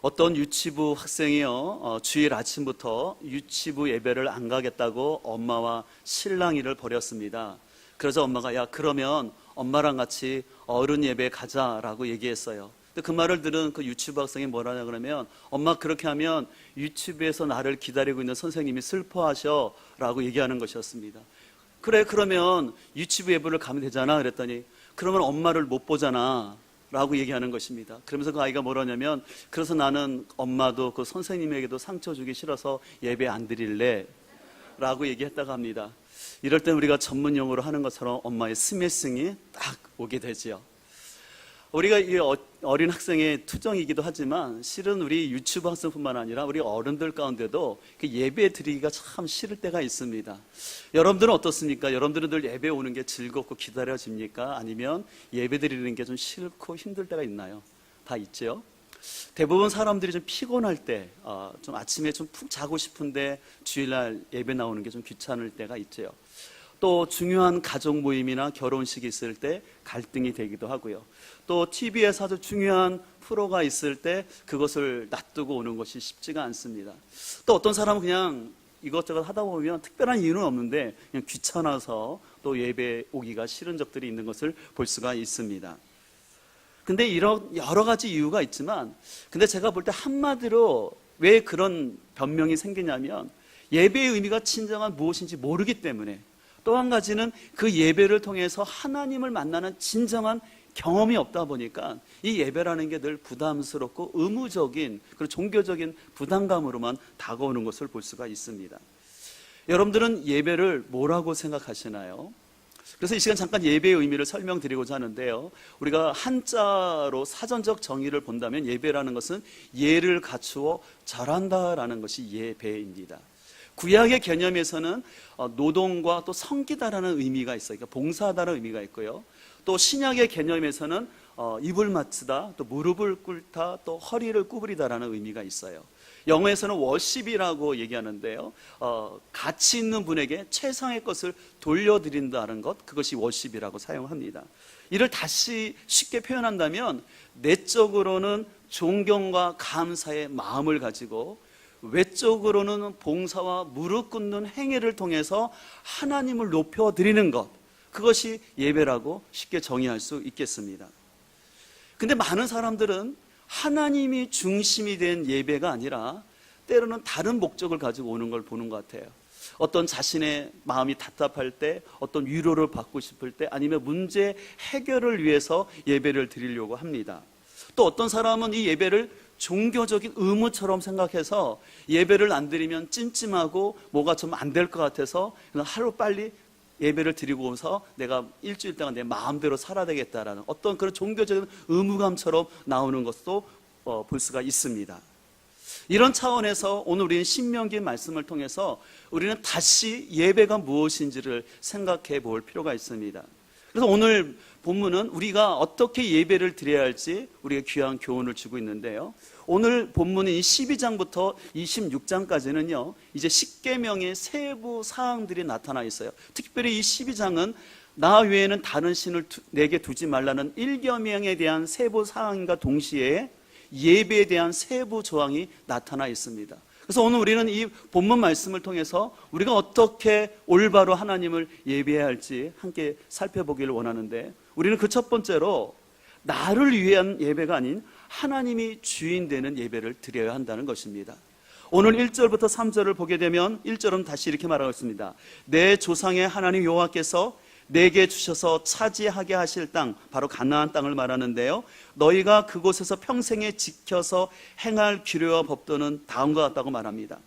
어떤 유치부 학생이요, 주일 아침부터 유치부 예배를 안 가겠다고 엄마와 실랑이를 벌였습니다. 그래서 엄마가 야 그러면 엄마랑 같이 어른 예배 가자라고 얘기했어요. 근데 그 말을 들은 그 유치부 학생이 뭐라냐 그러면 엄마 그렇게 하면 유치부에서 나를 기다리고 있는 선생님이 슬퍼하셔 라고 얘기하는 것이었습니다. 그래 그러면 유치부 예배를 가면 되잖아 그랬더니 그러면 엄마를 못 보잖아 라고 얘기하는 것입니다. 그러면서 그 아이가 뭐라냐면 그래서 나는 엄마도 그 선생님에게도 상처 주기 싫어서 예배 안 드릴래 라고 얘기했다고 합니다. 이럴 땐 우리가 전문 용어로 하는 것처럼 엄마의 스매싱이 딱 오게 되지요. 우리가 이 어린 학생의 투정이기도 하지만 실은 우리 유치부 학생뿐만 아니라 우리 어른들 가운데도 예배 드리기가 참 싫을 때가 있습니다. 여러분들은 어떻습니까? 여러분들은 늘 예배 오는 게 즐겁고 기다려집니까? 아니면 예배 드리는 게 좀 싫고 힘들 때가 있나요? 다 있죠. 대부분 사람들이 좀 피곤할 때, 좀 아침에 좀 푹 자고 싶은데 주일날 예배 나오는 게 좀 귀찮을 때가 있죠. 또 중요한 가족 모임이나 결혼식이 있을 때 갈등이 되기도 하고요. 또 TV에서 아주 중요한 프로가 있을 때 그것을 놔두고 오는 것이 쉽지가 않습니다. 또 어떤 사람은 그냥 이것저것 하다 보면 특별한 이유는 없는데 그냥 귀찮아서 또 예배 오기가 싫은 적들이 있는 것을 볼 수가 있습니다. 근데 이런 여러 가지 이유가 있지만 근데 제가 볼 때 한마디로 왜 그런 변명이 생기냐면 예배의 의미가 진정한 무엇인지 모르기 때문에 또 한 가지는 그 예배를 통해서 하나님을 만나는 진정한 경험이 없다 보니까 이 예배라는 게 늘 부담스럽고 의무적인 그리고 종교적인 부담감으로만 다가오는 것을 볼 수가 있습니다. 여러분들은 예배를 뭐라고 생각하시나요? 그래서 이 시간 잠깐 예배의 의미를 설명드리고자 하는데요. 우리가 한자로 사전적 정의를 본다면 예배라는 것은 예를 갖추어 절한다라는 것이 예배입니다. 구약의 개념에서는 노동과 또 섬기다라는 의미가 있어요. 그러니까 봉사하다라는 의미가 있고요. 또 신약의 개념에서는 입을 맞추다, 또 무릎을 꿇다, 또 허리를 구부리다라는 의미가 있어요. 영어에서는 워십이라고 얘기하는데요. 가치 있는 분에게 최상의 것을 돌려드린다는 것, 그것이 워십이라고 사용합니다. 이를 다시 쉽게 표현한다면 내적으로는 존경과 감사의 마음을 가지고 외적으로는 봉사와 무릎 꿇는 행위를 통해서 하나님을 높여드리는 것, 그것이 예배라고 쉽게 정의할 수 있겠습니다. 근데 많은 사람들은 하나님이 중심이 된 예배가 아니라 때로는 다른 목적을 가지고 오는 걸 보는 것 같아요. 어떤 자신의 마음이 답답할 때, 어떤 위로를 받고 싶을 때, 아니면 문제 해결을 위해서 예배를 드리려고 합니다. 또 어떤 사람은 이 예배를 종교적인 의무처럼 생각해서 예배를 안 드리면 찜찜하고 뭐가 좀 안 될 것 같아서 하루 빨리 예배를 드리고서 내가 일주일 동안 내 마음대로 살아야 되겠다라는 어떤 그런 종교적인 의무감처럼 나오는 것도 볼 수가 있습니다. 이런 차원에서 오늘 우리는 신명기 말씀을 통해서 우리는 다시 예배가 무엇인지를 생각해 볼 필요가 있습니다. 그래서 오늘 본문은 우리가 어떻게 예배를 드려야 할지 우리가 귀한 교훈을 주고 있는데요. 오늘 본문은 이 12장부터 26장까지는요, 이제 십계명의 세부 사항들이 나타나 있어요. 특별히 이 12장은 나 외에는 다른 신을 내게 두지 말라는 일계명에 대한 세부 사항과 동시에 예배에 대한 세부 조항이 나타나 있습니다. 그래서 오늘 우리는 이 본문 말씀을 통해서 우리가 어떻게 올바로 하나님을 예배해야 할지 함께 살펴보기를 원하는데, 우리는 그 첫 번째로 나를 위한 예배가 아닌 하나님이 주인 되는 예배를 드려야 한다는 것입니다. 오늘 1절부터 3절을 보게 되면 1절은 다시 이렇게 말하고 있습니다. 내 조상의 하나님 여호와께서 내게 주셔서 차지하게 하실 땅, 바로 가나안 땅을 말하는데요, 너희가 그곳에서 평생에 지켜서 행할 규례와 법도는 다음과 같다고 말합니다.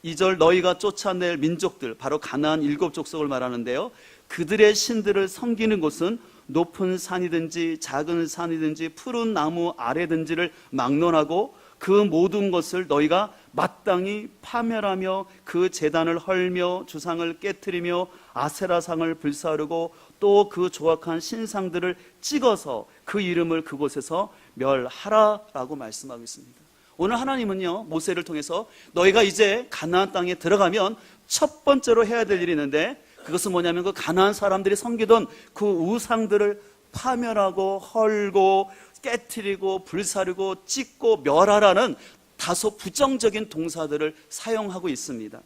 2절 너희가 쫓아낼 민족들, 바로 가나안 7족속을 말하는데요, 그들의 신들을 섬기는 곳은 높은 산이든지 작은 산이든지 푸른 나무 아래든지를 막론하고 그 모든 것을 너희가 마땅히 파멸하며 그 제단을 헐며 주상을 깨트리며 아세라상을 불사르고 또 그 조악한 신상들을 찍어서 그 이름을 그곳에서 멸하라라고 말씀하고 있습니다. 오늘 하나님은요, 모세를 통해서 너희가 이제 가나안 땅에 들어가면 첫 번째로 해야 될 일이 있는데, 그것은 뭐냐면 그 가나안 사람들이 섬기던 그 우상들을 파멸하고 헐고 깨트리고 불사르고 찢고 멸하라는 다소 부정적인 동사들을 사용하고 있습니다.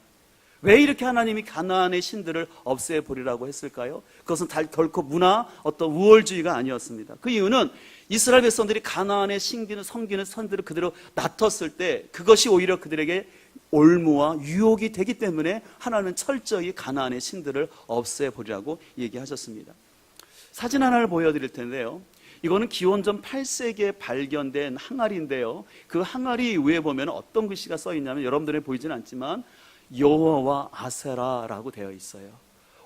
왜 이렇게 하나님이 가나안의 신들을 없애버리라고 했을까요? 그것은 결코 문화 어떤 우월주의가 아니었습니다. 그 이유는 이스라엘 백성들이 가나안의 섬기는 선들을 그대로 놔뒀을 때 그것이 오히려 그들에게 올무와 유혹이 되기 때문에 하나님은 철저히 가나안의 신들을 없애버리라고 얘기하셨습니다. 사진 하나를 보여드릴 텐데요. 이거는 기원전 8세기에 발견된 항아리인데요. 그 항아리 위에 보면 어떤 글씨가 써 있냐면 여러분들이 보이지는 않지만 여호와와 아세라라고 되어 있어요.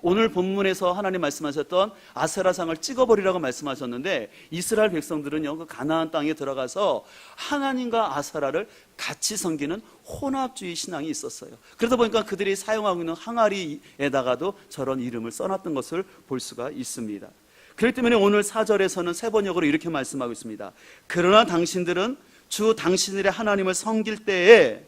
오늘 본문에서 하나님 말씀하셨던 아세라상을 찍어버리라고 말씀하셨는데 이스라엘 백성들은요, 그 가나안 땅에 들어가서 하나님과 아세라를 같이 섬기는 혼합주의 신앙이 있었어요. 그러다 보니까 그들이 사용하고 있는 항아리에다가도 저런 이름을 써놨던 것을 볼 수가 있습니다. 그렇기 때문에 오늘 4절에서는 세 번역으로 이렇게 말씀하고 있습니다. 그러나 당신들은 주 당신들의 하나님을 섬길 때에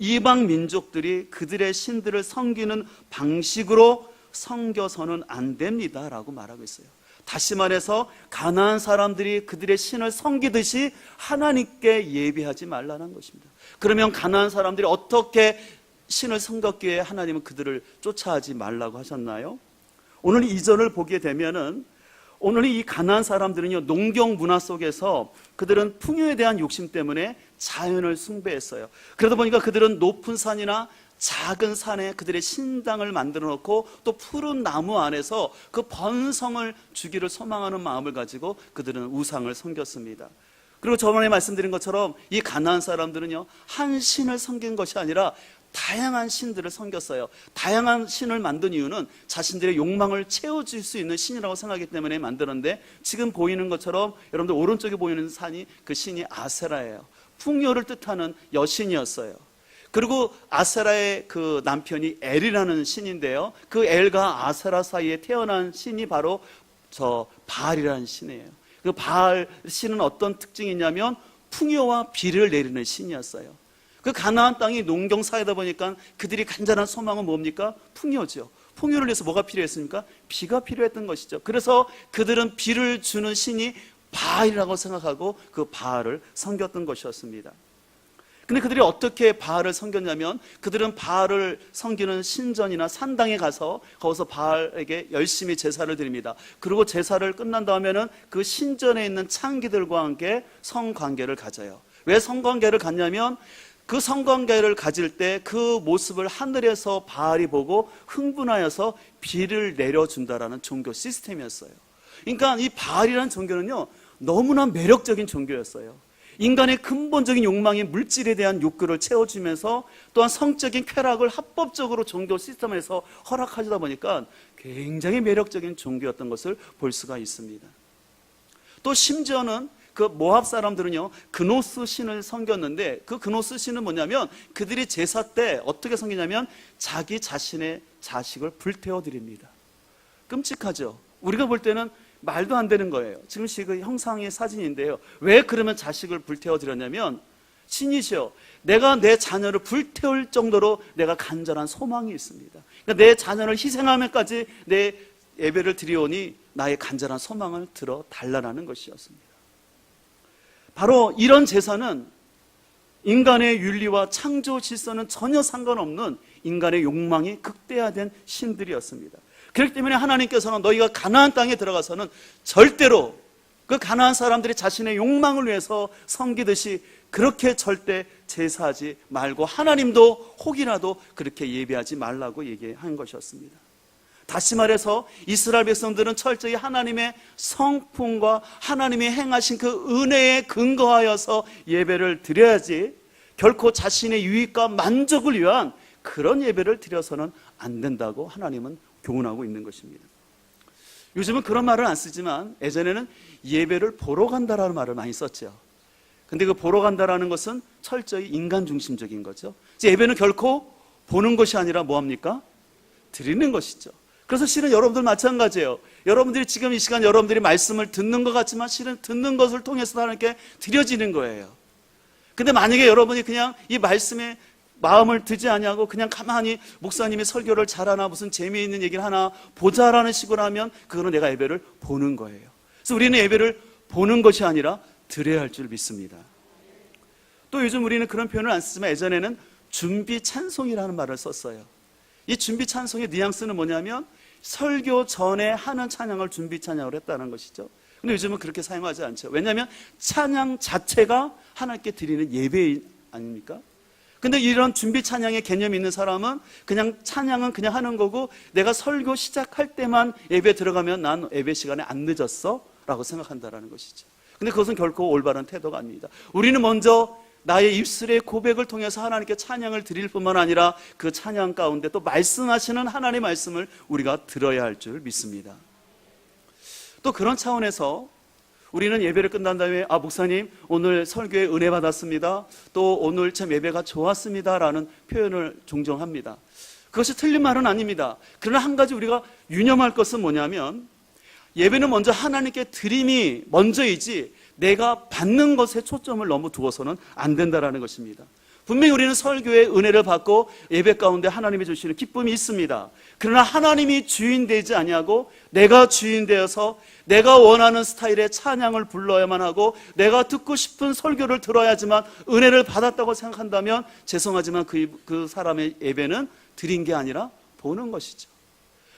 이방 민족들이 그들의 신들을 섬기는 방식으로 섬겨서는 안 됩니다 라고 말하고 있어요. 다시 말해서 가나안 사람들이 그들의 신을 섬기듯이 하나님께 예배하지 말라는 것입니다. 그러면 가나안 사람들이 어떻게 신을 섬겼기에 하나님은 그들을 쫓아하지 말라고 하셨나요? 오늘 2절을 보게 되면은 오늘 이 가나안 사람들은요, 농경 문화 속에서 그들은 풍요에 대한 욕심 때문에 자연을 숭배했어요. 그러다 보니까 그들은 높은 산이나 작은 산에 그들의 신당을 만들어 놓고 또 푸른 나무 안에서 그 번성을 주기를 소망하는 마음을 가지고 그들은 우상을 섬겼습니다. 그리고 저번에 말씀드린 것처럼 이 가나안 사람들은요, 한 신을 섬긴 것이 아니라 다양한 신들을 섬겼어요. 다양한 신을 만든 이유는 자신들의 욕망을 채워줄 수 있는 신이라고 생각하기 때문에 만들었는데, 지금 보이는 것처럼 여러분들 오른쪽에 보이는 산이 그 신이 아세라예요. 풍요를 뜻하는 여신이었어요. 그리고 아세라의 그 남편이 엘이라는 신인데요, 그 엘과 아세라 사이에 태어난 신이 바로 저 바알이라는 신이에요. 그 바알 신은 어떤 특징이 있냐면 풍요와 비를 내리는 신이었어요. 그 가나안 땅이 농경 사회다 보니까 그들이 간절한 소망은 뭡니까? 풍요죠. 풍요를 위해서 뭐가 필요했습니까? 비가 필요했던 것이죠. 그래서 그들은 비를 주는 신이 바알이라고 생각하고 그 바알을 섬겼던 것이었습니다. 근데 그들이 어떻게 바알을 섬겼냐면, 그들은 바알을 섬기는 신전이나 산당에 가서 거기서 바알에게 열심히 제사를 드립니다. 그리고 제사를 끝난 다음에는 그 신전에 있는 창기들과 함께 성관계를 가져요. 왜 성관계를 갖냐면 그 성관계를 가질 때 그 모습을 하늘에서 바알이 보고 흥분하여서 비를 내려준다라는 종교 시스템이었어요. 그러니까 이 바알이라는 종교는요, 너무나 매력적인 종교였어요. 인간의 근본적인 욕망인 물질에 대한 욕구를 채워주면서 또한 성적인 쾌락을 합법적으로 종교 시스템에서 허락하다 보니까 굉장히 매력적인 종교였던 것을 볼 수가 있습니다. 또 심지어는 그 모압 사람들은요, 그노스 신을 섬겼는데, 그 그노스 신은 뭐냐면 그들이 제사 때 어떻게 섬기냐면 자기 자신의 자식을 불태워 드립니다. 끔찍하죠. 우리가 볼 때는 말도 안 되는 거예요. 지금 그 형상의 사진인데요, 왜 그러면 자식을 불태워 드렸냐면 신이시여, 내가 내 자녀를 불태울 정도로 내가 간절한 소망이 있습니다. 그러니까 내 자녀를 희생하면까지 내 예배를 드리오니 나의 간절한 소망을 들어 달라라는 것이었습니다. 바로 이런 제사는 인간의 윤리와 창조 질서는 전혀 상관없는 인간의 욕망이 극대화된 신들이었습니다. 그렇기 때문에 하나님께서는 너희가 가나안 땅에 들어가서는 절대로 그 가나안 사람들이 자신의 욕망을 위해서 섬기듯이 그렇게 절대 제사하지 말고 하나님도 혹이라도 그렇게 예배하지 말라고 얘기한 것이었습니다. 다시 말해서 이스라엘 백성들은 철저히 하나님의 성품과 하나님이 행하신 그 은혜에 근거하여서 예배를 드려야지 결코 자신의 유익과 만족을 위한 그런 예배를 드려서는 안 된다고 하나님은 교훈하고 있는 것입니다. 요즘은 그런 말을 안 쓰지만 예전에는 예배를 보러 간다라는 말을 많이 썼죠. 근데 그 보러 간다라는 것은 철저히 인간 중심적인 거죠. 예배는 결코 보는 것이 아니라 뭐합니까? 드리는 것이죠. 그래서 실은 여러분들 마찬가지예요. 여러분들이 지금 이 시간 여러분들이 말씀을 듣는 것 같지만 실은 듣는 것을 통해서 하나님께 드려지는 거예요. 근데 만약에 여러분이 그냥 이 말씀에 마음을 두지 아니하고 그냥 가만히 목사님이 설교를 잘하나 무슨 재미있는 얘기를 하나 보자라는 식으로 하면 그거는 내가 예배를 보는 거예요. 그래서 우리는 예배를 보는 것이 아니라 드려야 할 줄 믿습니다. 또 요즘 우리는 그런 표현을 안 쓰지만 예전에는 준비 찬송이라는 말을 썼어요. 이 준비 찬송의 뉘앙스는 뭐냐면 설교 전에 하는 찬양을 준비 찬양을 했다는 것이죠. 근데 요즘은 그렇게 사용하지 않죠. 왜냐하면 찬양 자체가 하나님께 드리는 예배 아닙니까? 근데 이런 준비 찬양의 개념이 있는 사람은 그냥 찬양은 그냥 하는 거고, 내가 설교 시작할 때만 예배 들어가면 난 예배 시간에 안 늦었어 라고 생각한다는 것이죠. 근데 그것은 결코 올바른 태도가 아닙니다. 우리는 먼저 나의 입술의 고백을 통해서 하나님께 찬양을 드릴 뿐만 아니라 그 찬양 가운데 또 말씀하시는 하나님의 말씀을 우리가 들어야 할 줄 믿습니다. 또 그런 차원에서 우리는 예배를 끝난 다음에 목사님 오늘 설교에 은혜 받았습니다, 또 오늘 참 예배가 좋았습니다 라는 표현을 종종 합니다. 그것이 틀린 말은 아닙니다. 그러나 한 가지 우리가 유념할 것은 뭐냐면, 예배는 먼저 하나님께 드림이 먼저이지 내가 받는 것에 초점을 너무 두어서는 안 된다는 것입니다. 분명히 우리는 설교의 은혜를 받고 예배 가운데 하나님이 주시는 기쁨이 있습니다. 그러나 하나님이 주인 되지 아니하고 내가 주인 되어서 내가 원하는 스타일의 찬양을 불러야만 하고 내가 듣고 싶은 설교를 들어야지만 은혜를 받았다고 생각한다면 죄송하지만 그 사람의 예배는 드린 게 아니라 보는 것이죠.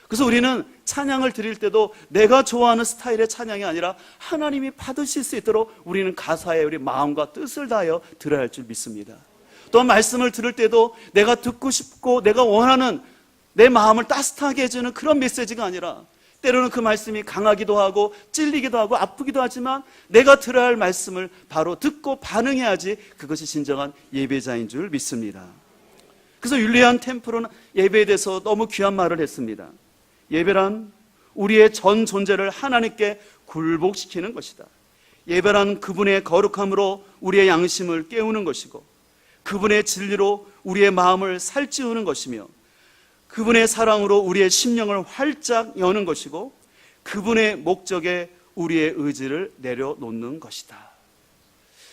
그래서 우리는 찬양을 드릴 때도 내가 좋아하는 스타일의 찬양이 아니라 하나님이 받으실 수 있도록 우리는 가사에 우리 마음과 뜻을 다하여 들어야 할 줄 믿습니다. 또한 말씀을 들을 때도 내가 듣고 싶고 내가 원하는 내 마음을 따뜻하게 해주는 그런 메시지가 아니라, 때로는 그 말씀이 강하기도 하고 찔리기도 하고 아프기도 하지만 내가 들어야 할 말씀을 바로 듣고 반응해야지 그것이 진정한 예배자인 줄 믿습니다. 그래서 율리안 템플은 예배에 대해서 너무 귀한 말을 했습니다. 예배란 우리의 전 존재를 하나님께 굴복시키는 것이다. 예배란 그분의 거룩함으로 우리의 양심을 깨우는 것이고, 그분의 진리로 우리의 마음을 살찌우는 것이며, 그분의 사랑으로 우리의 심령을 활짝 여는 것이고, 그분의 목적에 우리의 의지를 내려놓는 것이다.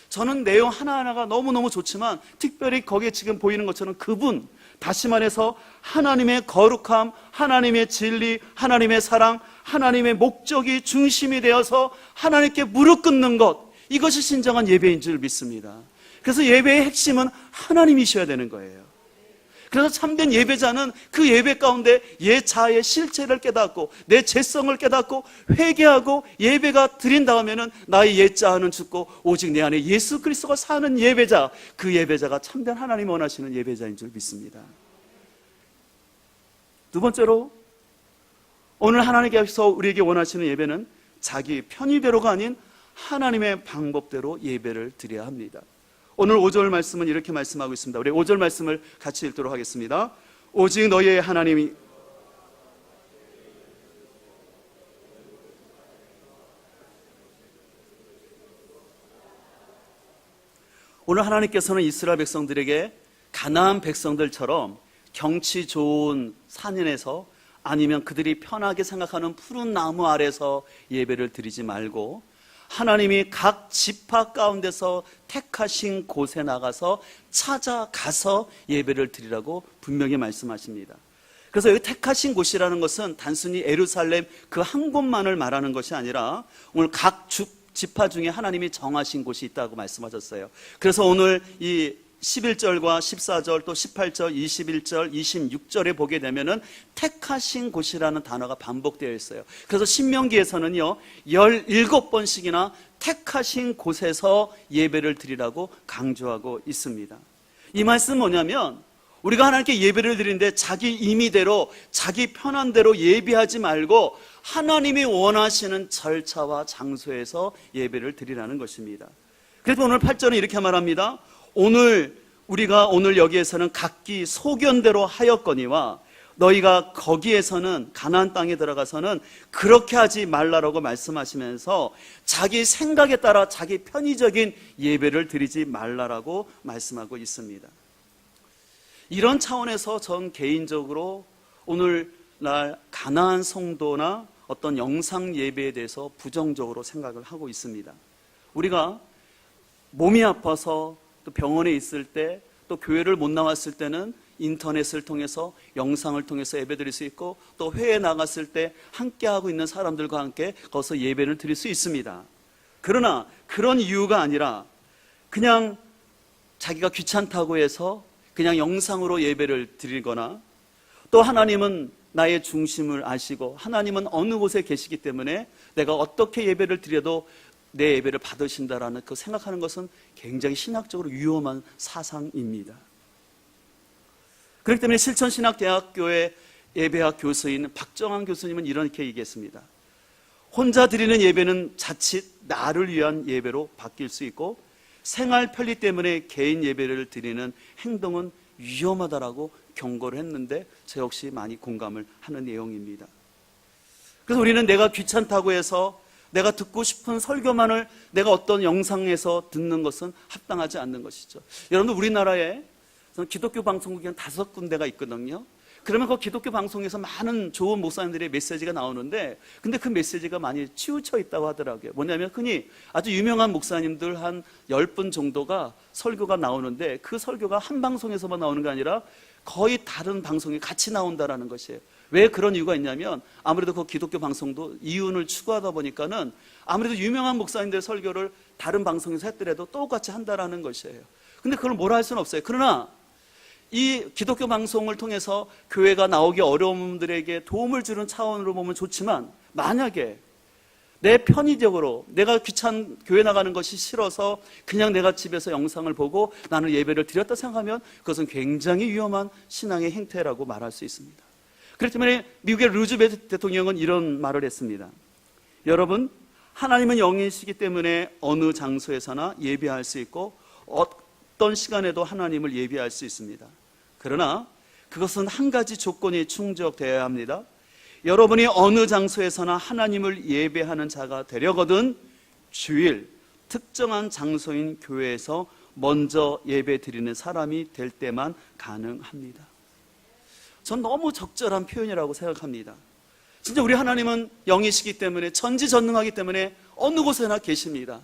저는 내용 하나하나가 너무너무 좋지만 특별히 거기에 지금 보이는 것처럼 그분, 다시 말해서 하나님의 거룩함, 하나님의 진리, 하나님의 사랑, 하나님의 목적이 중심이 되어서 하나님께 무릎 꿇는 것, 이것이 진정한 예배인 줄 믿습니다. 그래서 예배의 핵심은 하나님이셔야 되는 거예요. 그래서 참된 예배자는 그 예배 가운데 옛 자아의 실체를 깨닫고 내 죄성을 깨닫고 회개하고 예배가 드린 다음에는 나의 옛 자아는 죽고 오직 내 안에 예수 그리스도가 사는 예배자, 그 예배자가 참된 하나님 원하시는 예배자인 줄 믿습니다. 두 번째로, 오늘 하나님께서 우리에게 원하시는 예배는 자기 편의대로가 아닌 하나님의 방법대로 예배를 드려야 합니다. 오늘 5절 말씀은 이렇게 말씀하고 있습니다. 우리 5절 말씀을 같이 읽도록 하겠습니다. 오직 너희의 하나님이 오늘 하나님께서는 이스라엘 백성들에게 가나안 백성들처럼 경치 좋은 산에서 아니면 그들이 편하게 생각하는 푸른 나무 아래서 예배를 드리지 말고 하나님이 각 지파 가운데서 택하신 곳에 나가서 찾아가서 예배를 드리라고 분명히 말씀하십니다. 그래서 여기 택하신 곳이라는 것은 단순히 예루살렘 그 한 곳만을 말하는 것이 아니라 오늘 각 지파 중에 하나님이 정하신 곳이 있다고 말씀하셨어요. 그래서 오늘 이 11절과 14절 또 18절, 21절, 26절에 보게 되면은 택하신 곳이라는 단어가 반복되어 있어요. 그래서 신명기에서는요 17번씩이나 택하신 곳에서 예배를 드리라고 강조하고 있습니다. 이 말씀은 뭐냐면, 우리가 하나님께 예배를 드리는데 자기 임의대로 자기 편한 대로 예배하지 말고 하나님이 원하시는 절차와 장소에서 예배를 드리라는 것입니다. 그래서 오늘 8절은 이렇게 말합니다. 우리가 오늘 여기에서는 각기 소견대로 하였거니와 너희가 거기에서는 가나안 땅에 들어가서는 그렇게 하지 말라라고 말씀하시면서 자기 생각에 따라 자기 편의적인 예배를 드리지 말라라고 말씀하고 있습니다. 이런 차원에서 전 개인적으로 오늘날 가나안 성도나 어떤 영상 예배에 대해서 부정적으로 생각을 하고 있습니다. 우리가 몸이 아파서 또 병원에 있을 때, 또 교회를 못 나왔을 때는 인터넷을 통해서 영상을 통해서 예배 드릴 수 있고, 또 회에 나갔을 때 함께하고 있는 사람들과 함께 거기서 예배를 드릴 수 있습니다. 그러나 그런 이유가 아니라 그냥 자기가 귀찮다고 해서 그냥 영상으로 예배를 드리거나, 또 하나님은 나의 중심을 아시고 하나님은 어느 곳에 계시기 때문에 내가 어떻게 예배를 드려도 내 예배를 받으신다라는 그 생각하는 것은 굉장히 신학적으로 위험한 사상입니다. 그렇기 때문에 실천신학대학교의 예배학 교수인 박정환 교수님은 이렇게 얘기했습니다. 혼자 드리는 예배는 자칫 나를 위한 예배로 바뀔 수 있고, 생활 편리 때문에 개인 예배를 드리는 행동은 위험하다라고 경고를 했는데, 저 역시 많이 공감을 하는 내용입니다. 그래서 우리는 내가 귀찮다고 해서 내가 듣고 싶은 설교만을 내가 어떤 영상에서 듣는 것은 합당하지 않는 것이죠. 여러분들, 우리나라에 기독교 방송국이 한 5군데가 있거든요. 그러면 그 기독교 방송에서 많은 좋은 목사님들의 메시지가 나오는데, 근데 그 메시지가 많이 치우쳐 있다고 하더라고요. 뭐냐면 흔히 아주 유명한 목사님들 한 10분 정도가 설교가 나오는데, 그 설교가 한 방송에서만 나오는 게 아니라 거의 다른 방송이 같이 나온다라는 것이에요. 왜 그런 이유가 있냐면, 아무래도 그 기독교 방송도 이윤을 추구하다 보니까는 아무래도 유명한 목사님들의 설교를 다른 방송에서 했더라도 똑같이 한다라는 것이에요. 근데 그걸 뭐라 할 수는 없어요. 그러나 이 기독교 방송을 통해서 교회가 나오기 어려운 분들에게 도움을 주는 차원으로 보면 좋지만, 만약에 내 편의적으로 내가 교회 나가는 것이 싫어서 그냥 내가 집에서 영상을 보고 나는 예배를 드렸다 생각하면 그것은 굉장히 위험한 신앙의 행태라고 말할 수 있습니다. 그렇기 때문에 미국의 루즈벨트 대통령은 이런 말을 했습니다. 여러분, 하나님은 영이시기 때문에 어느 장소에서나 예배할 수 있고 어떤 시간에도 하나님을 예배할 수 있습니다. 그러나 그것은 한 가지 조건이 충족되어야 합니다. 여러분이 어느 장소에서나 하나님을 예배하는 자가 되려거든 주일, 특정한 장소인 교회에서 먼저 예배 드리는 사람이 될 때만 가능합니다. 전 너무 적절한 표현이라고 생각합니다. 진짜 우리 하나님은 영이시기 때문에, 전지전능하기 때문에 어느 곳에나 계십니다.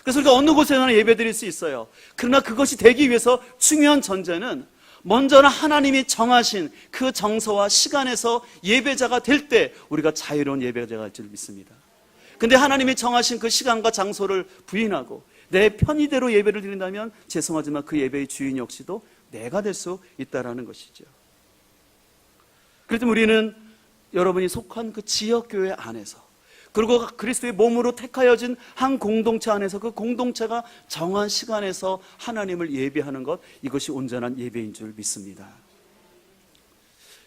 그래서 우리가 어느 곳에나 예배 드릴 수 있어요. 그러나 그것이 되기 위해서 중요한 전제는 먼저는 하나님이 정하신 그 정서와 시간에서 예배자가 될 때 우리가 자유로운 예배자가 될 줄 믿습니다. 근데 하나님이 정하신 그 시간과 장소를 부인하고 내 편의대로 예배를 드린다면 죄송하지만 그 예배의 주인 역시도 내가 될 수 있다는 것이죠. 그래서 우리는 여러분이 속한 그 지역교회 안에서, 그리고 그리스도의 몸으로 택하여진 한 공동체 안에서 그 공동체가 정한 시간에서 하나님을 예배하는 것, 이것이 온전한 예배인 줄 믿습니다.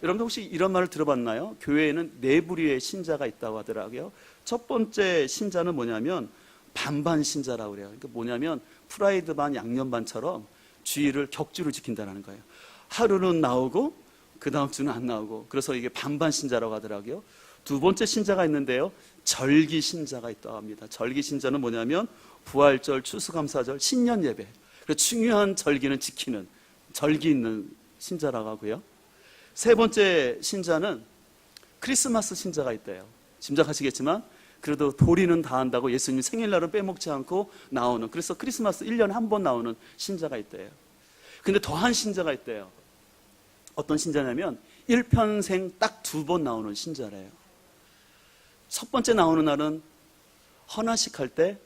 여러분들 혹시 이런 말을 들어봤나요? 교회에는 네 부류의 신자가 있다고 하더라고요. 첫 번째 신자는 뭐냐면 반반 신자라고 그래요. 그러니까 뭐냐면 프라이드 반 양념 반처럼 주의를 격주를 지킨다는 거예요. 하루는 나오고 그 다음 주는 안 나오고, 그래서 이게 반반 신자라고 하더라고요. 두 번째 신자가 있는데요, 절기 신자가 있다고 합니다. 절기 신자는 뭐냐면 부활절, 추수감사절, 신년 예배, 중요한 절기는 지키는 절기 있는 신자라고 하고요. 세 번째 신자는 크리스마스 신자가 있대요. 짐작하시겠지만 그래도 도리는 다 한다고 예수님 생일날은 빼먹지 않고 나오는, 그래서 크리스마스 1년에 한 번 나오는 신자가 있대요. 근데 더한 신자가 있대요. 어떤 신자냐면 일평생 딱 2번 나오는 신자래요. 첫 번째 나오는 날은 헌화식 할 때,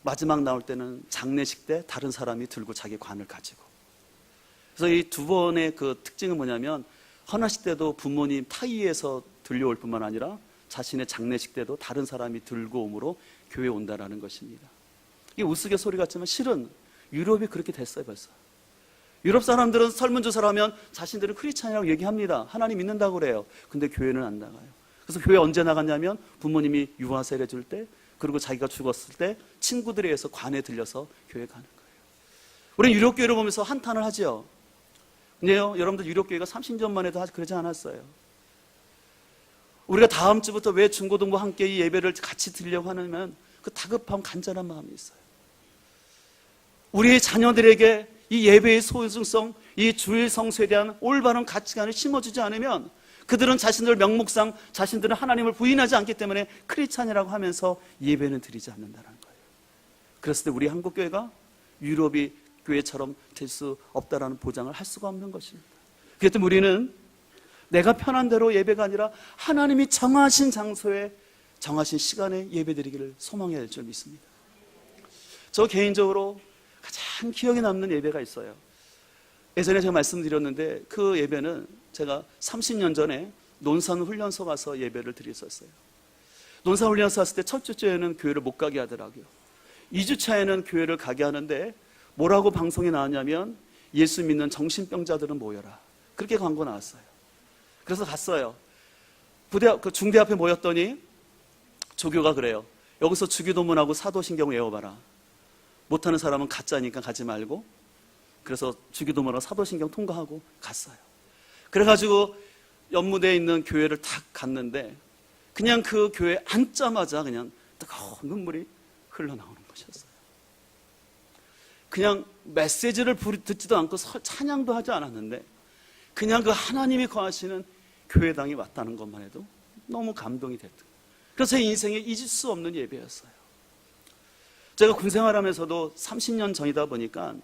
마지막 나올 때는 장례식 때 다른 사람이 들고 자기 관을 가지고. 그래서 이 2번의 그 특징은 뭐냐면 헌화식 때도 부모님 타이에서 들려올 뿐만 아니라 자신의 장례식 때도 다른 사람이 들고 오므로 교회에 온다라는 것입니다. 이게 우스갯소리 같지만 실은 유럽이 그렇게 됐어요. 벌써 유럽 사람들은 설문조사를 하면 자신들은 크리스찬이라고 얘기합니다. 하나님 믿는다고 그래요. 근데 교회는 안 나가요. 그래서 교회 언제 나갔냐면 부모님이 유아세례 줄 때, 그리고 자기가 죽었을 때 친구들에 의해서 관에 들려서 교회 가는 거예요. 우리는 유럽교회를 보면서 한탄을 하죠. 근데요, 여러분들 유럽교회가 30년만 해도 그러지 않았어요. 우리가 다음 주부터 왜 중고등부 함께 이 예배를 같이 드리려고 하냐면 그 다급함, 간절한 마음이 있어요. 우리의 자녀들에게 이 예배의 소중성, 이 주일 성수에 대한 올바른 가치관을 심어주지 않으면 그들은 자신들 명목상 자신들은 하나님을 부인하지 않기 때문에 크리스찬이라고 하면서 예배는 드리지 않는다는 거예요. 그랬을 때 우리 한국교회가 유럽의 교회처럼 될 수 없다라는 보장을 할 수가 없는 것입니다. 그렇기 때문에 우리는 내가 편한 대로 예배가 아니라 하나님이 정하신 장소에 정하신 시간에 예배드리기를 소망해야 될 줄 믿습니다. 저 개인적으로 가장 참 기억에 남는 예배가 있어요. 예전에 제가 말씀드렸는데 그 예배는 제가 30년 전에 논산훈련소 가서 예배를 드렸었어요. 논산훈련소 갔을 때 첫 주째에는 교회를 못 가게 하더라고요. 2주차에는 교회를 가게 하는데 뭐라고 방송에 나왔냐면 예수 믿는 정신병자들은 모여라. 그렇게 광고 나왔어요. 그래서 갔어요. 중대 앞에 모였더니 조교가 그래요. 여기서 주기도문하고 사도신경 외워봐라. 못하는 사람은 가짜니까 가지 말고. 그래서 주기도문하고 사도신경 통과하고 갔어요. 그래가지고 연무대에 있는 교회를 탁 갔는데 그냥 그 교회에 앉자마자 그냥 뜨거운 눈물이 흘러나오는 것이었어요. 그냥 메시지를 듣지도 않고 찬양도 하지 않았는데 그냥 그 하나님이 거하시는 교회당이 왔다는 것만 해도 너무 감동이 됐던 거예요. 그래서 제 인생에 잊을 수 없는 예배였어요. 제가 군 생활하면서도 30년 전이다 보니까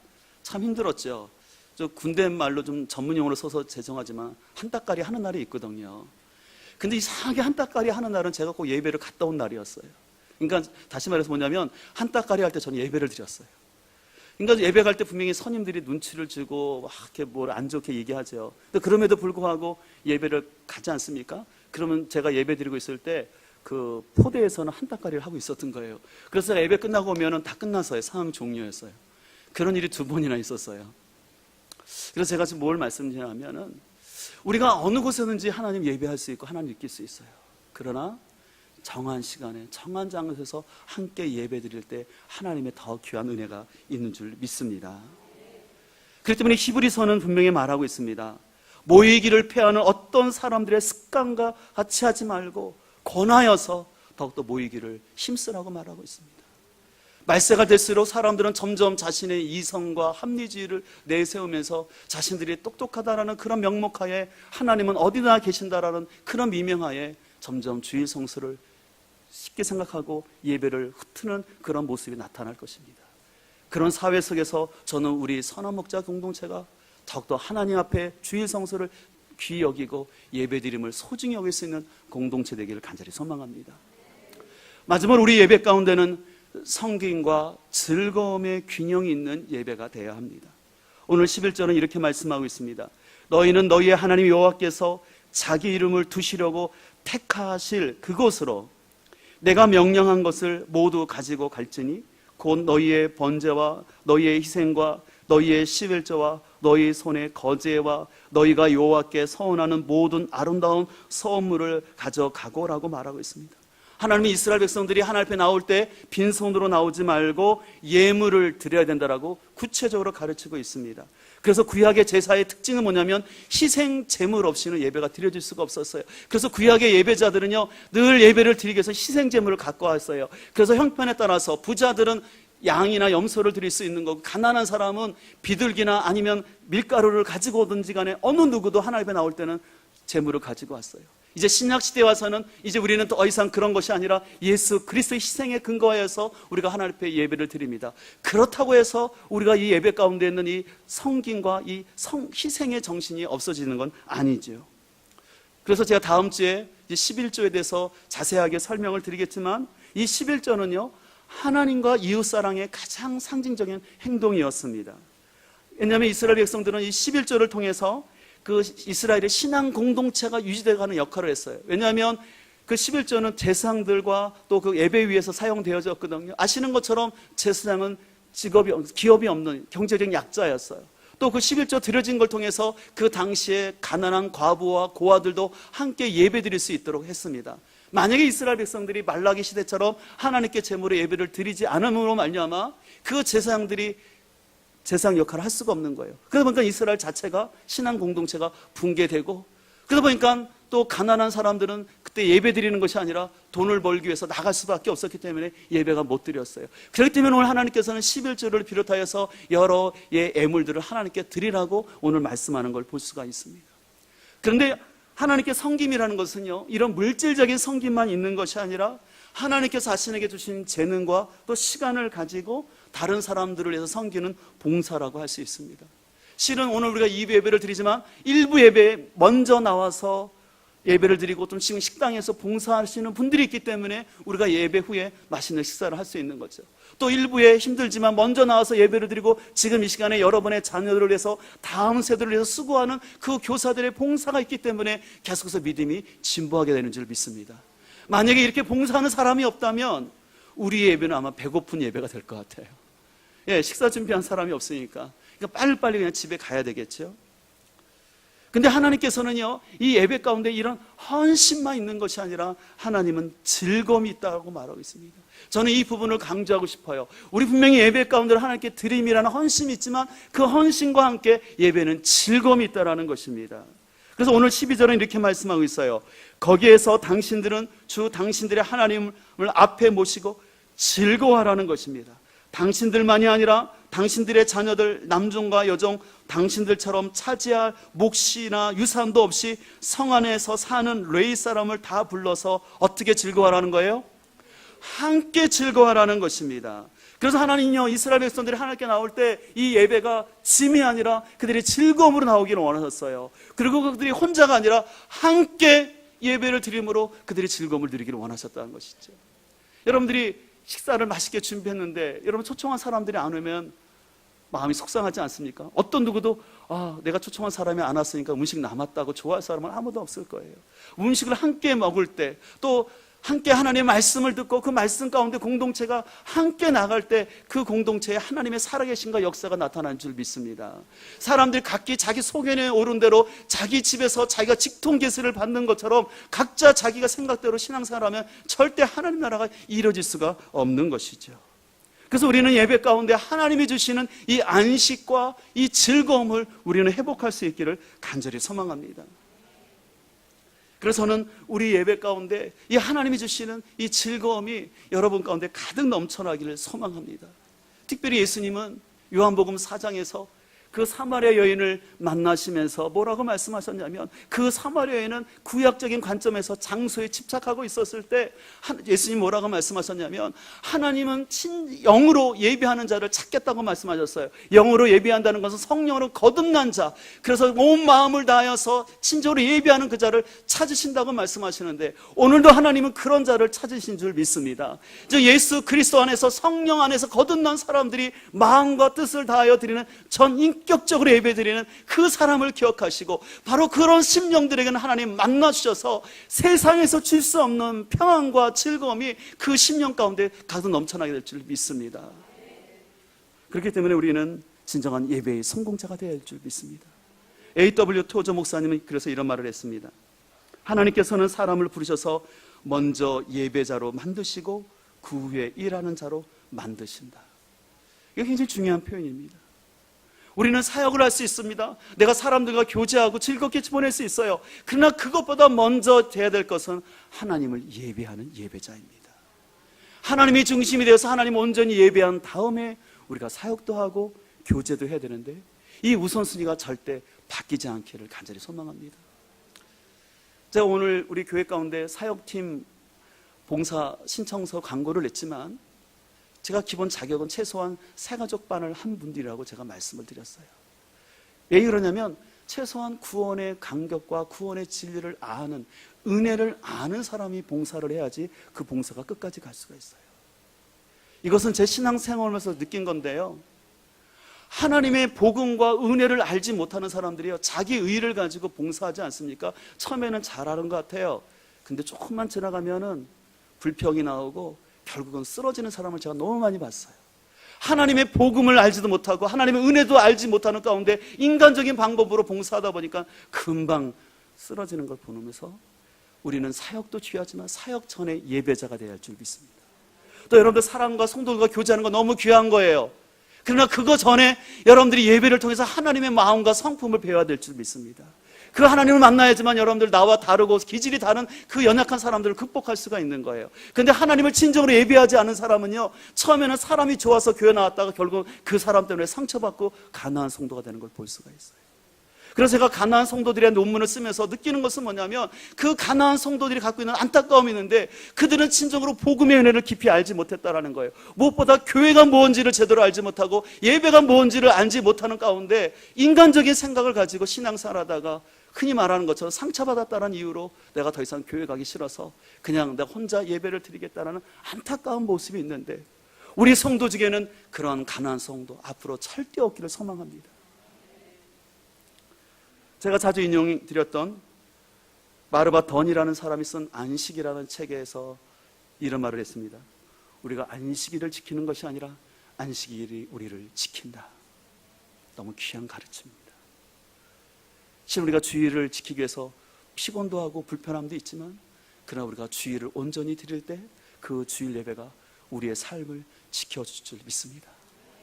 참 힘들었죠. 저 군대 말로 좀 전문용어로 써서 죄송하지만 한따까리 하는 날이 있거든요. 근데 이상하게 한따까리 하는 날은 제가 꼭 예배를 갔다 온 날이었어요. 그러니까 다시 말해서 뭐냐면 한따까리 할 때 저는 예배를 드렸어요. 그러니까 예배 갈 때 분명히 선임들이 눈치를 주고 막 이렇게 뭘 안 좋게 얘기하죠. 근데 그럼에도 불구하고 예배를 가지 않습니까? 그러면 제가 예배 드리고 있을 때 그 포대에서는 한따까리를 하고 있었던 거예요. 그래서 제가 예배 끝나고 오면은 다 끝났어요. 상황 종료였어요. 그런 일이 2번이나 있었어요. 그래서 제가 지금 뭘 말씀드리냐면은 우리가 어느 곳에든지 하나님 예배할 수 있고 하나님 느낄 수 있어요. 그러나 정한 시간에 정한 장소에서 함께 예배 드릴 때 하나님의 더 귀한 은혜가 있는 줄 믿습니다. 그렇기 때문에 히브리서는 분명히 말하고 있습니다. 모이기를 패하는 어떤 사람들의 습관과 같이 하지 말고 권하여서 더욱더 모이기를 힘쓰라고 말하고 있습니다. 말세가 될수록 사람들은 점점 자신의 이성과 합리주의를 내세우면서 자신들이 똑똑하다라는 그런 명목하에 하나님은 어디나 계신다라는 그런 미명하에 점점 주일 성수를 쉽게 생각하고 예배를 흩트는 그런 모습이 나타날 것입니다. 그런 사회 속에서 저는 우리 선한 목자 공동체가 더욱더 하나님 앞에 주일 성수를 귀히 여기고 예배드림을 소중히 여길 수 있는 공동체 되기를 간절히 소망합니다. 마지막으로 우리 예배 가운데는 성김과 즐거움의 균형이 있는 예배가 되어야 합니다. 오늘 11절은 이렇게 말씀하고 있습니다. 너희는 너희의 하나님 여호와께서 자기 이름을 두시려고 택하실 그곳으로 내가 명령한 것을 모두 가지고 갈지니 곧 너희의 번제와 너희의 희생과 너희의 십일조와 너희 손의 거제와 너희가 여호와께 서원하는 모든 아름다운 선물을 가져가고라고 말하고 있습니다. 하나님이 이스라엘 백성들이 하나님 앞에 나올 때 빈손으로 나오지 말고 예물을 드려야 된다라고 구체적으로 가르치고 있습니다. 그래서 구약의 제사의 특징은 뭐냐면 희생 제물 없이는 예배가 드려질 수가 없었어요. 그래서 구약의 예배자들은요 늘 예배를 드리기 위해서 희생 제물을 갖고 왔어요. 그래서 형편에 따라서 부자들은 양이나 염소를 드릴 수 있는 거고 가난한 사람은 비둘기나 아니면 밀가루를 가지고 오든지 간에 어느 누구도 하나님 앞에 나올 때는 제물을 가지고 왔어요. 이제 신약시대에 와서는 이제 우리는 더 이상 그런 것이 아니라 예수 그리스도의 희생에 근거하여서 우리가 하나님 앞에 예배를 드립니다. 그렇다고 해서 우리가 이 예배 가운데 있는 이 성김과 이 희생의 정신이 없어지는 건 아니죠. 그래서 제가 다음 주에 11조에 대해서 자세하게 설명을 드리겠지만 이 11조는요 하나님과 이웃사랑의 가장 상징적인 행동이었습니다. 왜냐하면 이스라엘 백성들은 이 11조를 통해서 그 이스라엘의 신앙 공동체가 유지되어가는 역할을 했어요. 왜냐하면 그 11조는 제사장들과 또 그 예배 위에서 사용되어졌거든요. 아시는 것처럼 제사장은 기업이 없는 경제적 약자였어요. 또 그 11조 드려진 걸 통해서 그 당시에 가난한 과부와 고아들도 함께 예배 드릴 수 있도록 했습니다. 만약에 이스라엘 백성들이 말라기 시대처럼 하나님께 제물의 예배를 드리지 않음으로 말미암아 그 제사장들이 제사장 역할을 할 수가 없는 거예요. 그러다 보니까 이스라엘 자체가 신앙 공동체가 붕괴되고 그러다 보니까 또 가난한 사람들은 그때 예배 드리는 것이 아니라 돈을 벌기 위해서 나갈 수밖에 없었기 때문에 예배가 못 드렸어요. 그렇기 때문에 오늘 하나님께서는 11조를 비롯하여서 여러 예물들을 하나님께 드리라고 오늘 말씀하는 걸 볼 수가 있습니다. 그런데 하나님께 섬김이라는 것은요 이런 물질적인 섬김만 있는 것이 아니라 하나님께서 자신에게 주신 재능과 또 시간을 가지고 다른 사람들을 위해서 섬기는 봉사라고 할 수 있습니다. 실은 오늘 우리가 2부 예배를 드리지만 1부 예배에 먼저 나와서 예배를 드리고 좀 지금 식당에서 봉사하시는 분들이 있기 때문에 우리가 예배 후에 맛있는 식사를 할 수 있는 거죠. 또 일부에 힘들지만 먼저 나와서 예배를 드리고 지금 이 시간에 여러분의 자녀들을 위해서 다음 세대를 위해서 수고하는 그 교사들의 봉사가 있기 때문에 계속해서 믿음이 진보하게 되는 줄 믿습니다. 만약에 이렇게 봉사하는 사람이 없다면 우리의 예배는 아마 배고픈 예배가 될 것 같아요. 식사 준비한 사람이 없으니까 그러니까 빨리빨리 그냥 집에 가야 되겠죠. 근데 하나님께서는요, 이 예배 가운데 이런 헌신만 있는 것이 아니라 하나님은 즐거움이 있다고 말하고 있습니다. 저는 이 부분을 강조하고 싶어요. 우리 분명히 예배 가운데 하나님께 드림이라는 헌신이 있지만 그 헌신과 함께 예배는 즐거움이 있다는 것입니다. 그래서 오늘 12절은 이렇게 말씀하고 있어요. 거기에서 당신들은 주 당신들의 하나님을 앞에 모시고 즐거워하라는 것입니다. 당신들만이 아니라 당신들의 자녀들, 남종과 여종, 당신들처럼 차지할 몫이나 유산도 없이 성 안에서 사는 레위 사람을 다 불러서 어떻게 즐거워하라는 거예요? 함께 즐거워하라는 것입니다. 그래서 하나님은요, 이스라엘 백성들이 하나님께 나올 때 이 예배가 짐이 아니라 그들이 즐거움으로 나오기를 원하셨어요. 그리고 그들이 혼자가 아니라 함께 예배를 드림으로 그들이 즐거움을 누리기를 원하셨다는 것이죠. 여러분들이 식사를 맛있게 준비했는데 여러분 초청한 사람들이 안 오면 마음이 속상하지 않습니까? 어떤 누구도 내가 초청한 사람이 안 왔으니까 음식 남았다고 좋아할 사람은 아무도 없을 거예요. 음식을 함께 먹을 때, 또 함께 하나님의 말씀을 듣고 그 말씀 가운데 공동체가 함께 나갈 때 그 공동체에 하나님의 살아계신과 역사가 나타나는 줄 믿습니다. 사람들이 각기 자기 소견에 오른 대로 자기 집에서 자기가 직통계시를 받는 것처럼 각자 자기가 생각대로 신앙생활하면 절대 하나님 나라가 이루어질 수가 없는 것이죠. 그래서 우리는 예배 가운데 하나님이 주시는 이 안식과 이 즐거움을 우리는 회복할 수 있기를 간절히 소망합니다. 그래서 저는 우리 예배 가운데 이 하나님이 주시는 이 즐거움이 여러분 가운데 가득 넘쳐나기를 소망합니다. 특별히 예수님은 요한복음 4장에서 그 사마리아 여인을 만나시면서 뭐라고 말씀하셨냐면, 그 사마리아 여인은 구약적인 관점에서 장소에 집착하고 있었을 때 예수님 뭐라고 말씀하셨냐면, 하나님은 영으로 예배하는 자를 찾겠다고 말씀하셨어요. 영으로 예배한다는 것은 성령으로 거듭난 자, 그래서 온 마음을 다하여서 친절로 예배하는 그 자를 찾으신다고 말씀하시는데, 오늘도 하나님은 그런 자를 찾으신 줄 믿습니다. 즉 예수 그리스도 안에서 성령 안에서 거듭난 사람들이 마음과 뜻을 다하여 드리는 인격적으로 예배드리는 그 사람을 기억하시고, 바로 그런 심령들에게는 하나님 만나주셔서 세상에서 줄 수 없는 평안과 즐거움이 그 심령 가운데 가득 넘쳐나게 될 줄 믿습니다. 그렇기 때문에 우리는 진정한 예배의 성공자가 되어야 할 줄 믿습니다. A.W. 토저 목사님은 그래서 이런 말을 했습니다. 하나님께서는 사람을 부르셔서 먼저 예배자로 만드시고 그 후에 일하는 자로 만드신다. 이게 굉장히 중요한 표현입니다. 우리는 사역을 할 수 있습니다. 내가 사람들과 교제하고 즐겁게 보낼 수 있어요. 그러나 그것보다 먼저 돼야 될 것은 하나님을 예배하는 예배자입니다. 하나님이 중심이 되어서 하나님 온전히 예배한 다음에 우리가 사역도 하고 교제도 해야 되는데, 이 우선순위가 절대 바뀌지 않기를 간절히 소망합니다. 제가 오늘 우리 교회 가운데 사역팀 봉사 신청서 광고를 냈지만, 제가 기본 자격은 최소한 새가족반을 한 분들이라고 제가 말씀을 드렸어요. 왜 그러냐면 최소한 구원의 간격과 구원의 진리를 아는, 은혜를 아는 사람이 봉사를 해야지 그 봉사가 끝까지 갈 수가 있어요. 이것은 제 신앙생활하면서 느낀 건데요, 하나님의 복음과 은혜를 알지 못하는 사람들이요, 자기 의를 가지고 봉사하지 않습니까? 처음에는 잘하는 것 같아요. 근데 조금만 지나가면은 불평이 나오고 결국은 쓰러지는 사람을 제가 너무 많이 봤어요. 하나님의 복음을 알지도 못하고 하나님의 은혜도 알지 못하는 가운데 인간적인 방법으로 봉사하다 보니까 금방 쓰러지는 걸 보면서 우리는 사역도 귀하지만 사역 전에 예배자가 되어야 할 줄 믿습니다. 또 여러분들 사람과 성도들과 교제하는 거 너무 귀한 거예요. 그러나 그거 전에 여러분들이 예배를 통해서 하나님의 마음과 성품을 배워야 될 줄 믿습니다. 그 하나님을 만나야지만 여러분들 나와 다르고 기질이 다른 그 연약한 사람들을 극복할 수가 있는 거예요. 그런데 하나님을 진정으로 예배하지 않은 사람은요, 처음에는 사람이 좋아서 교회 나왔다가 결국 그 사람 때문에 상처받고 가난한 성도가 되는 걸 볼 수가 있어요. 그래서 제가 가난한 성도들의 논문을 쓰면서 느끼는 것은 뭐냐면, 그 가난한 성도들이 갖고 있는 안타까움이 있는데 그들은 진정으로 복음의 은혜를 깊이 알지 못했다라는 거예요. 무엇보다 교회가 뭔지를 제대로 알지 못하고 예배가 뭔지를 알지 못하는 가운데 인간적인 생각을 가지고 신앙생활하다가 흔히 말하는 것처럼 상처받았다는 이유로 내가 더 이상 교회 가기 싫어서 그냥 내가 혼자 예배를 드리겠다는 안타까운 모습이 있는데, 우리 성도 중에는 그런 가난한 성도 앞으로 절대 없기를 소망합니다. 제가 자주 인용드렸던 마르바 던이라는 사람이 쓴 안식이라는 책에서 이런 말을 했습니다. 우리가 안식일을 지키는 것이 아니라 안식일이 우리를 지킨다. 너무 귀한 가르침입니다. 실은 우리가 주일을 지키기 위해서 피곤도 하고 불편함도 있지만, 그러나 우리가 주일을 온전히 드릴 때 그 주일 예배가 우리의 삶을 지켜줄 줄 믿습니다.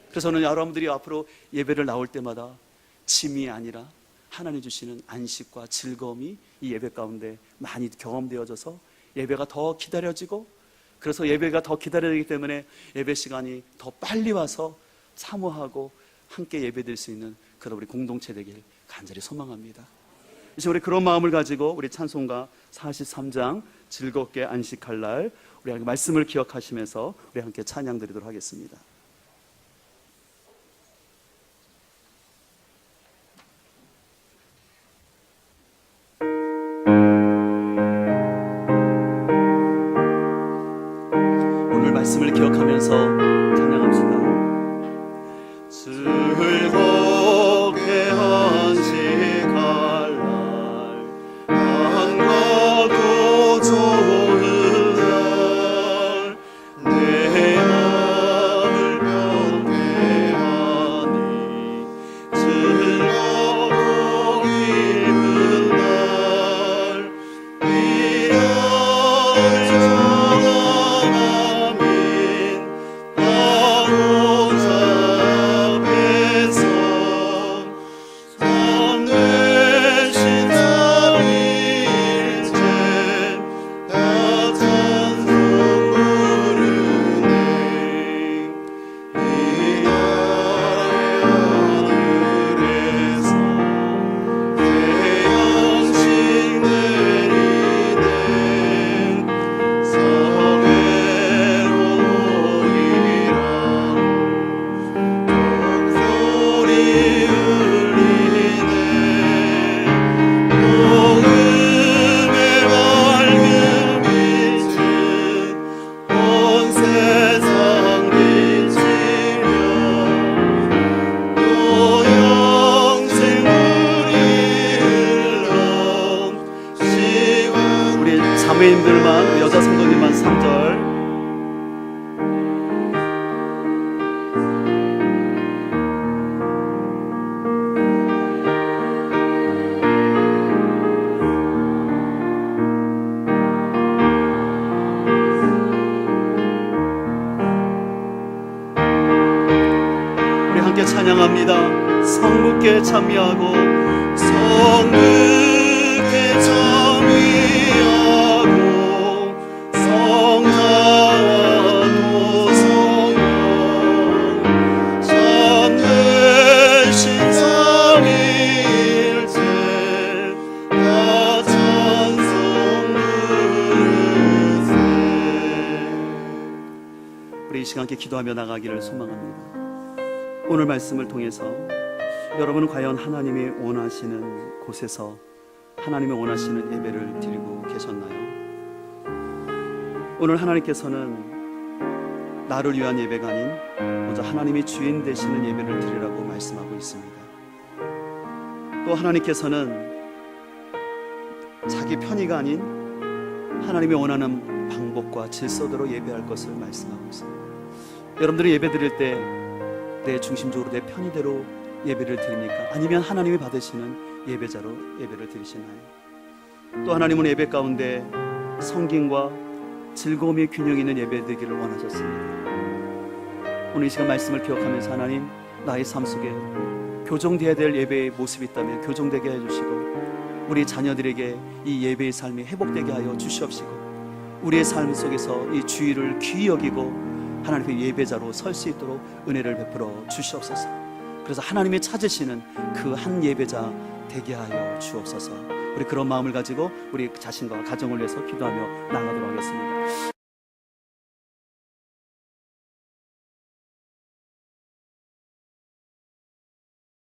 그래서 저는 여러분들이 앞으로 예배를 나올 때마다 짐이 아니라 하나님 주시는 안식과 즐거움이 이 예배 가운데 많이 경험되어져서 예배가 더 기다려지고, 그래서 예배가 더 기다려지기 때문에 예배 시간이 더 빨리 와서 사모하고 함께 예배드릴 수 있는 그런 우리 공동체 되길 간절히 소망합니다. 이제 우리 그런 마음을 가지고 우리 찬송가 43장 즐겁게 안식할 날, 우리 말씀을 기억하시면서 우리 함께 찬양 드리도록 하겠습니다. 오늘 말씀을 기억하면서 찬양합시다. 즐겁게 안식할 날, 안 가도 좋은 날, 내 마음을 경배하니 즐겁고 기쁜 날, 위로를 전하나민 바로자 앞에서 참 되신 삼위일체 다 찬송 부르네. 이 나라의 하늘에서 태양식 내리네. 성회로 오기라 종소리 울리네. 복음의 밝은 빛은 온 세상 비치며 또 영생 우리를 넘치고. 우리 자매님들만, 여자 성도님만 3절. 우리 함께 찬양합니다. 성국께 참여하고, 성국께 참여하고, 성자와 도성령 참 되신 삼위일체 다 찬송 부르세. 우리 이 시간 함께 기도하며 나가기를 소망합니다. 오늘 말씀을 통해서 여러분은 과연 하나님이 원하시는 곳에서 하나님이 원하시는 예배를 드리고 계셨나요? 오늘 하나님께서는 나를 위한 예배가 아닌 먼저 하나님이 주인 되시는 예배를 드리라고 말씀하고 있습니다. 또 하나님께서는 자기 편의가 아닌 하나님이 원하는 방법과 질서대로 예배할 것을 말씀하고 있습니다. 여러분들이 예배 드릴 때 내 중심적으로 내 편의대로 예배를 드립니까? 아니면 하나님이 받으시는 예배자로 예배를 드리시나요? 또 하나님은 예배 가운데 성김과 즐거움의 균형 있는 예배 되기를 원하셨습니다. 오늘 이 시간 말씀을 기억하면서 하나님, 나의 삶 속에 교정되어야 될 예배의 모습이 있다면 교정되게 해주시고, 우리 자녀들에게 이 예배의 삶이 회복되게 하여 주시옵시고, 우리의 삶 속에서 이 주의를 귀히 여기고 하나님의 예배자로 설 수 있도록 은혜를 베풀어 주시옵소서. 그래서 하나님이 찾으시는 그 한 예배자 되게 하여 주옵소서. 우리 그런 마음을 가지고 우리 자신과 가정을 위해서 기도하며 나가도록 하겠습니다.